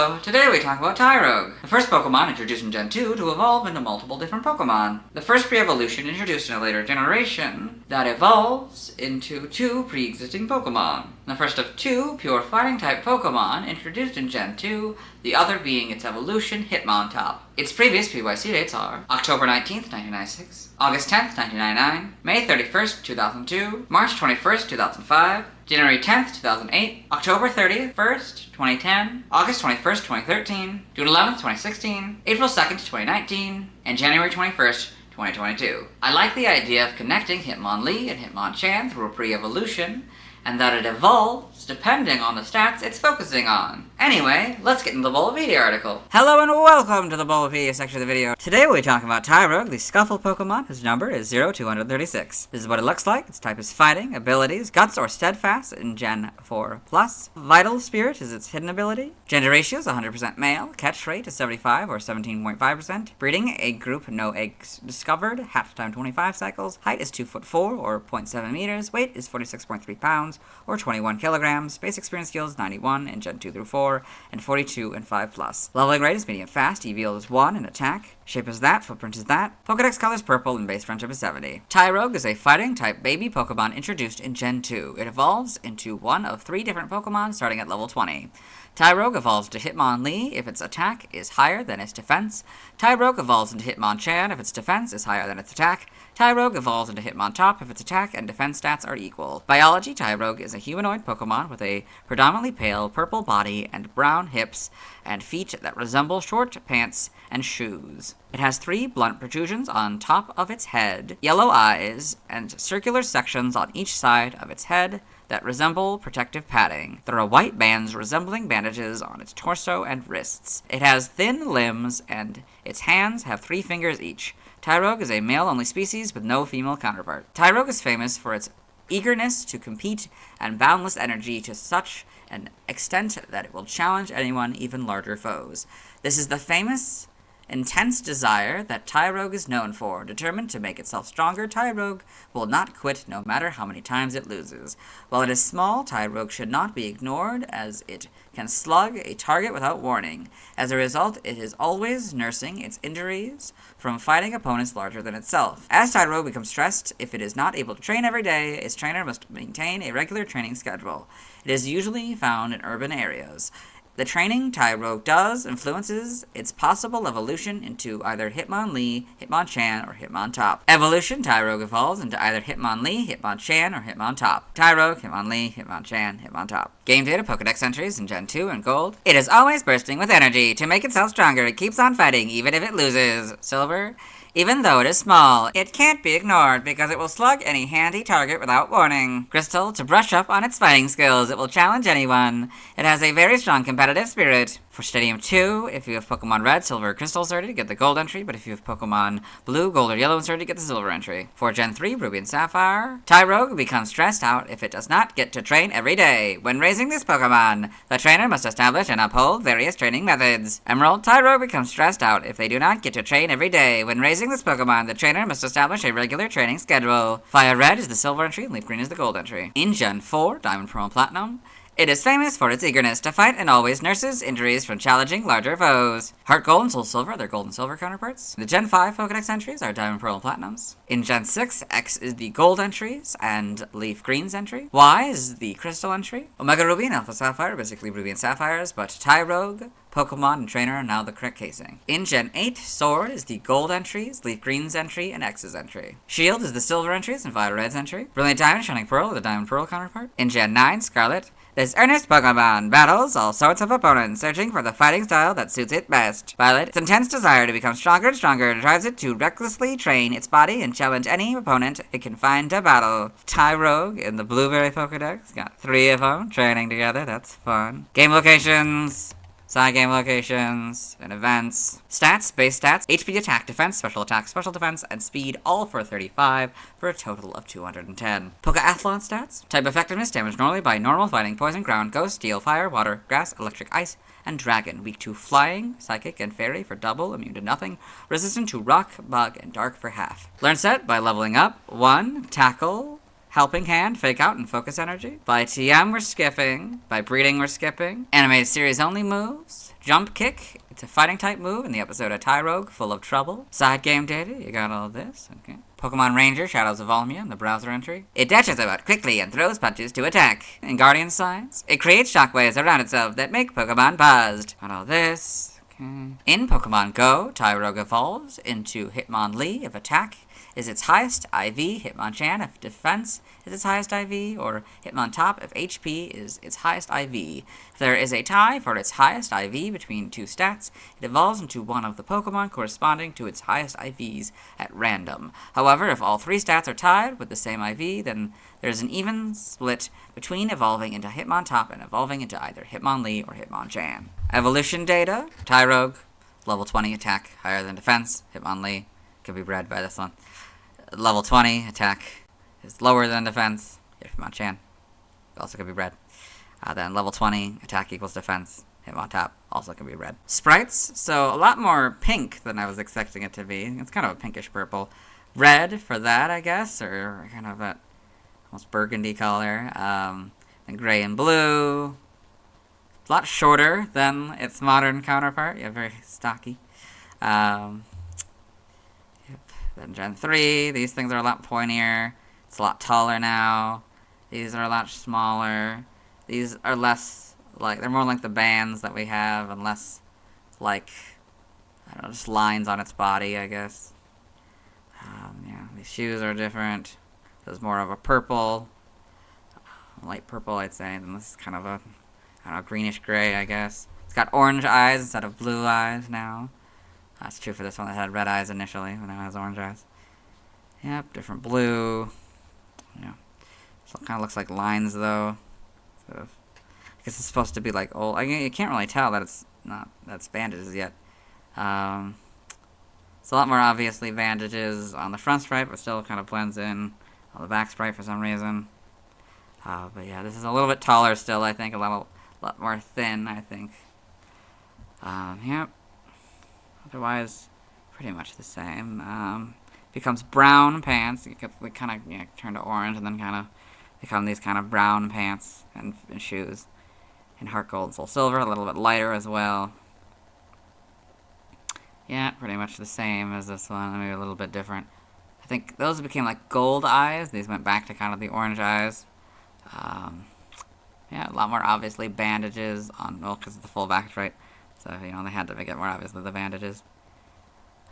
Hello, today we talk about Tyrogue, the first Pokemon introduced in Gen 2 to evolve into multiple different Pokemon. The first pre-evolution introduced in a later generation that evolves into two pre-existing Pokemon. The first of two pure fighting-type Pokemon introduced in Gen 2, the other being its evolution, Hitmontop. Its previous PYC dates are October 19th, 1996, August 10th, 1999, May 31st, 2002, March 21st, 2005, January 10th, 2008, October 30th, 2010, August 21st, 2013, June 11th, 2016, April 2nd, 2019, and January 21st, 2022. I like the idea of connecting Hitmonlee and Hitmonchan through a pre-evolution, and that it evolves depending on the stats it's focusing on. Anyway, let's get into the Bulbapedia article. Hello and welcome to the Bulbapedia section of the video. Today we'll be talking about Tyrogue, the Scuffle Pokemon, whose number is 0236. This is what it looks like. Its type is Fighting, abilities, Guts or Steadfast in Gen 4+. Vital Spirit is its hidden ability. Gender ratio is 100% male. Catch rate is 75 or 17.5%. Breeding, egg group, no eggs discovered. Hatch time 25 cycles. Height is 2'4" or 0.7 meters. Weight is 46.3 pounds or 21 kilograms. Base experience skills 91 in Gen 2 through 4 and 42 in 5+. Leveling rate is medium fast. EV is 1 in attack. Shape is that. Footprint is that. Pokedex color is purple and base friendship is 70. Tyrogue is a fighting type baby Pokemon introduced in Gen 2. It evolves into one of 3 different Pokemon starting at level 20. Tyrogue evolves to Hitmonlee if its attack is higher than its defense. Tyrogue evolves into Hitmonchan if its defense is higher than its attack. Tyrogue evolves into Hitmontop if its attack and defense stats are equal. Biology, Tyrogue is a humanoid Pokemon with a predominantly pale purple body and brown hips and feet that resemble short pants and shoes. It has 3 blunt protrusions on top of its head, yellow eyes, and circular sections on each side of its head that resemble protective padding. There are white bands resembling bandages on its torso and wrists. It has thin limbs, and its hands have 3 fingers each. Tyrogue is a male-only species with no female counterpart. Tyrogue is famous for its eagerness to compete and boundless energy to such an extent that it will challenge anyone, even larger foes. This is the famous intense desire that Tyrogue is known for. Determined to make itself stronger, Tyrogue will not quit no matter how many times it loses. While it is small, Tyrogue should not be ignored, as it can slug a target without warning. As a result, it is always nursing its injuries from fighting opponents larger than itself. As Tyrogue becomes stressed, if it is not able to train every day, its trainer must maintain a regular training schedule. It is usually found in urban areas. The training Tyrogue does influences its possible evolution into either Hitmonlee, Hitmonchan, or Hitmontop. Evolution, Tyrogue evolves into either Hitmonlee, Hitmonchan, or Hitmontop. Tyrogue, Hitmonlee, Hitmonchan, Hitmontop. Game data, Pokedex entries in Gen 2 and Gold. It is always bursting with energy. To make itself stronger, it keeps on fighting even if it loses. Silver. Even though it is small, it can't be ignored because it will slug any handy target without warning. Crystal, to brush up on its fighting skills, it will challenge anyone. It has a very strong competitive spirit. For Stadium 2, if you have Pokemon Red, Silver, or Crystal inserted, get the Gold entry, but if you have Pokemon Blue, Gold, or Yellow inserted, get the Silver entry. For Gen 3, Ruby and Sapphire, Tyrogue becomes stressed out if it does not get to train every day. When raising this Pokemon, the trainer must establish and uphold various training methods. Emerald, Tyrogue becomes stressed out if they do not get to train every day. When raising this Pokemon, the trainer must establish a regular training schedule. Fire Red is the Silver entry, and Leaf Green is the Gold entry. In Gen 4, Diamond, Pearl, and Platinum, it is famous for its eagerness to fight and always nurses injuries from challenging larger foes. Heart Gold and Soul Silver are their Gold and Silver counterparts. The Gen 5 Pokedex entries are Diamond, Pearl, and Platinums. In Gen 6, X is the Gold entries and Leaf Green's entry. Y is the Crystal entry. Omega Ruby and Alpha Sapphire are basically Ruby and Sapphires, but Tyrogue, Pokemon, and Trainer are now the correct casing. In Gen 8, Sword is the Gold entries, Leaf Green's entry, and X's entry. Shield is the Silver entries and Fire Red's entry. Brilliant Diamond, Shining Pearl are the Diamond Pearl counterpart. In Gen 9, Scarlet, this earnest Pokemon battles all sorts of opponents, searching for the fighting style that suits it best. Violet, its intense desire to become stronger and stronger drives it to recklessly train its body and challenge any opponent it can find to battle. Tyrogue in the Blueberry Pokedex, got 3 of them training together, that's fun. Game locations, side game locations, and events. Stats, base stats, HP, attack, defense, special attack, special defense, and speed, all for 35, for a total of 210. Pokeathlon stats. Type effectiveness, damage normally by normal, fighting, poison, ground, ghost, steel, fire, water, grass, electric, ice, and dragon. Weak to flying, psychic, and fairy for double, immune to nothing, resistant to rock, bug, and dark for half. Learn set by leveling up. 1, tackle, Helping Hand, Fake Out, and Focus Energy. By TM, we're skipping. By Breeding, we're skipping. Animated series only moves. Jump Kick, it's a fighting type move in the episode of Tyrogue, Full of Trouble. Side game data, you got all this, okay. Pokemon Ranger, Shadows of Volmia, in the browser entry. It dashes about quickly and throws punches to attack. In Guardian Science, it creates shockwaves around itself that make Pokemon buzzed. Got all this, okay. In Pokemon Go, Tyrogue evolves into Hitmonlee if attack is its highest IV, Hitmonchan if defense is its highest IV, or Hitmontop if HP is its highest IV. If there is a tie for its highest IV between two stats, it evolves into one of the Pokemon corresponding to its highest IVs at random. However, if all three stats are tied with the same IV, then there's an even split between evolving into Hitmontop and evolving into either Hitmonlee or Hitmonchan. Evolution data, Tyrogue, level 20 attack, higher than defense. Hitmonlee, could be bred by this one. Level 20 attack is lower than defense. Hitmonchan also could be bred. Then level 20 attack equals defense. Hitmontop also can be red. Sprites, so a lot more pink than I was expecting it to be. It's kind of a pinkish purple. Red for that, I guess, or kind of that almost burgundy color. Then gray and blue. A lot shorter than its modern counterpart. Yeah, very stocky. Then Gen 3, these things are a lot pointier. It's a lot taller now. These are a lot smaller. These are less, like, they're more like the bands that we have and less, like, I don't know, just lines on its body, I guess. Yeah, these shoes are different. There's more of a purple, light purple, I'd say, and this is kind of a, I don't know, greenish gray, I guess. It's got orange eyes instead of blue eyes now. That's true for this one that had red eyes initially, but now it has orange eyes. Yep, different blue. Yeah. So it kind of looks like lines, though. Sort of. I guess it's supposed to be like old. You can't really tell that it's not, that's bandages yet. It's a lot more obviously bandages on the front stripe, but still kind of blends in on the back stripe for some reason. But yeah, this is a little bit taller still, I think. A lot more thin, I think. Yep. Otherwise, pretty much the same. Becomes brown pants. They kind of turn to orange and then kind of become these kind of brown pants and shoes. In Heart Gold, Soul Silver, a little bit lighter as well. Yeah, pretty much the same as this one, maybe a little bit different. I think those became like gold eyes. These went back to kind of the orange eyes. Yeah, a lot more obviously bandages on, well, because of the full back stripe. So, they had to make it more obvious with the bandages.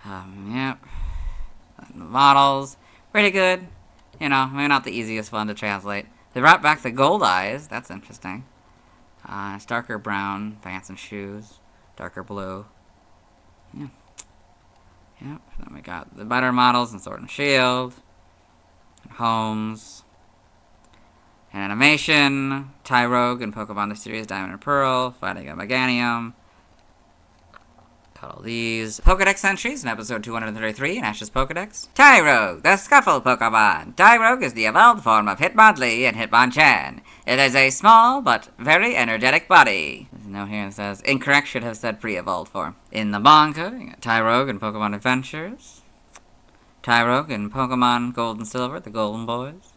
Yep. And the models, pretty good. Maybe not the easiest one to translate. They brought back the gold eyes. That's interesting. It's darker brown, pants and shoes. Darker blue. Yeah. Yep. Then we got the better models in Sword and Shield. And Homes. And Animation. Tyrogue and Pokemon the series Diamond and Pearl. Fighting a Meganium. Got all these Pokedex entries in episode 233 in Ash's Pokedex. Tyrogue, the Scuffle Pokemon. Tyrogue is the evolved form of Hitmonlee and Hitmonchan. It has a small but very energetic body. There's a note here that says, incorrect, should have said pre-evolved form. In the manga, you got Tyrogue and Pokemon Adventures. Tyrogue and Pokemon Gold and Silver, the Golden Boys.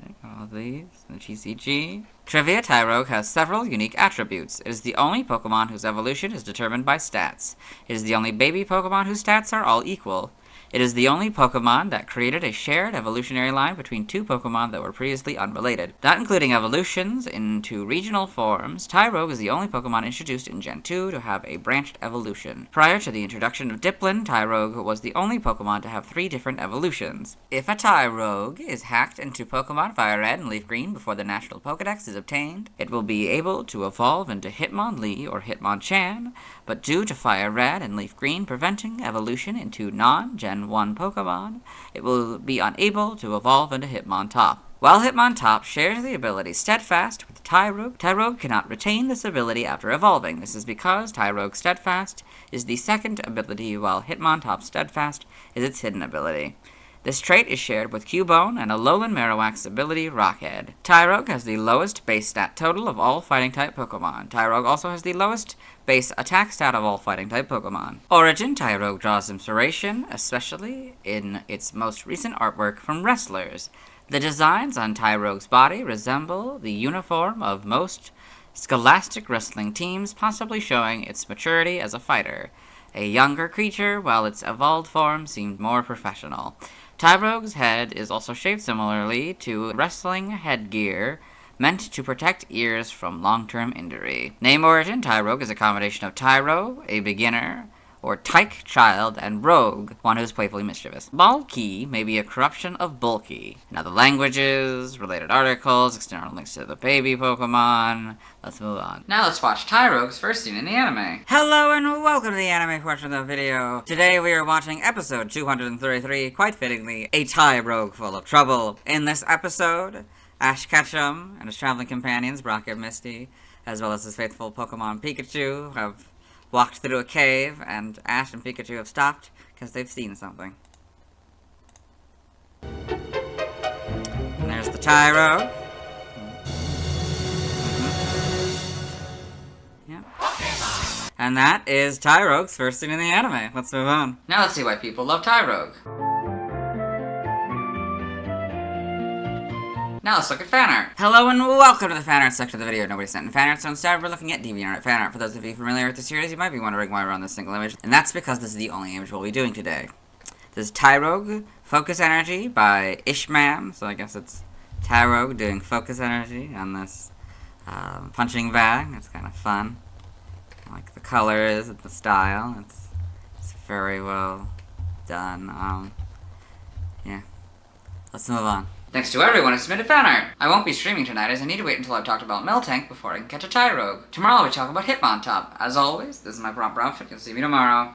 Okay, all of these. The GCG. Trivia, Tyrogue has several unique attributes. It is the only Pokemon whose evolution is determined by stats. It is the only baby Pokemon whose stats are all equal. It is the only Pokemon that created a shared evolutionary line between two Pokemon that were previously unrelated. Not including evolutions into regional forms, Tyrogue is the only Pokemon introduced in Gen 2 to have a branched evolution. Prior to the introduction of Dipplin, Tyrogue was the only Pokemon to have 3 different evolutions. If a Tyrogue is hacked into Pokemon Fire Red and Leaf Green before the National Pokedex is obtained, it will be able to evolve into Hitmonlee or Hitmonchan, but due to Fire Red and Leaf Green preventing evolution into non-Gen 1 Pokemon, it will be unable to evolve into Hitmontop. While Hitmontop shares the ability Steadfast with Tyrogue, Tyrogue cannot retain this ability after evolving. This is because Tyrogue Steadfast is the second ability, while Hitmontop Steadfast is its hidden ability. This trait is shared with Cubone and Alolan Marowak's ability Rockhead. Tyrogue has the lowest base stat total of all fighting-type Pokemon. Tyrogue also has the lowest base attack stat of all fighting-type Pokemon. Origin, Tyrogue draws inspiration, especially in its most recent artwork, from wrestlers. The designs on Tyrogue's body resemble the uniform of most scholastic wrestling teams, possibly showing its maturity as a fighter. A younger creature, while its evolved form seemed more professional. Tyrogue's head is also shaped similarly to wrestling headgear, meant to protect ears from long-term injury. Name origin: Tyrogue is a combination of Tyro, a beginner, or tyke, child, and rogue, one who is playfully mischievous. Bulky may be a corruption of bulky. Now the languages, related articles, external links to the baby Pokemon. Let's move on. Now let's watch Tyrogue's first scene in the anime. Hello and welcome to the anime portion of the video. Today we are watching episode 233, quite fittingly, a Tyrogue full of trouble. In this episode, Ash Ketchum and his traveling companions, Brock and Misty, as well as his faithful Pokemon Pikachu, have walked through a cave, and Ash and Pikachu have stopped because they've seen something. And there's the Tyrogue. Yep. And that is Tyrogue's first scene in the anime. Let's move on. Now let's see why people love Tyrogue. Now let's look at fan art. Hello and welcome to the fan art section of the video. Nobody sent in fan art, so instead we're looking at DeviantArt fan art. For those of you familiar with the series, you might be wondering why we're on this single image, and that's because this is the only image we'll be doing today. This is Tyrogue Focus Energy by Ishmam, so I guess it's Tyrogue doing focus energy on this punching bag. It's kind of fun. I like the colors and the style. It's very well done. Yeah. Let's move on. Thanks to everyone who submitted fan art. I won't be streaming tonight as I need to wait until I've talked about Miltank before I can catch a Tyrogue. Tomorrow I'll be talking about Hitmontop. As always, this is my proper outfit. You'll see me tomorrow.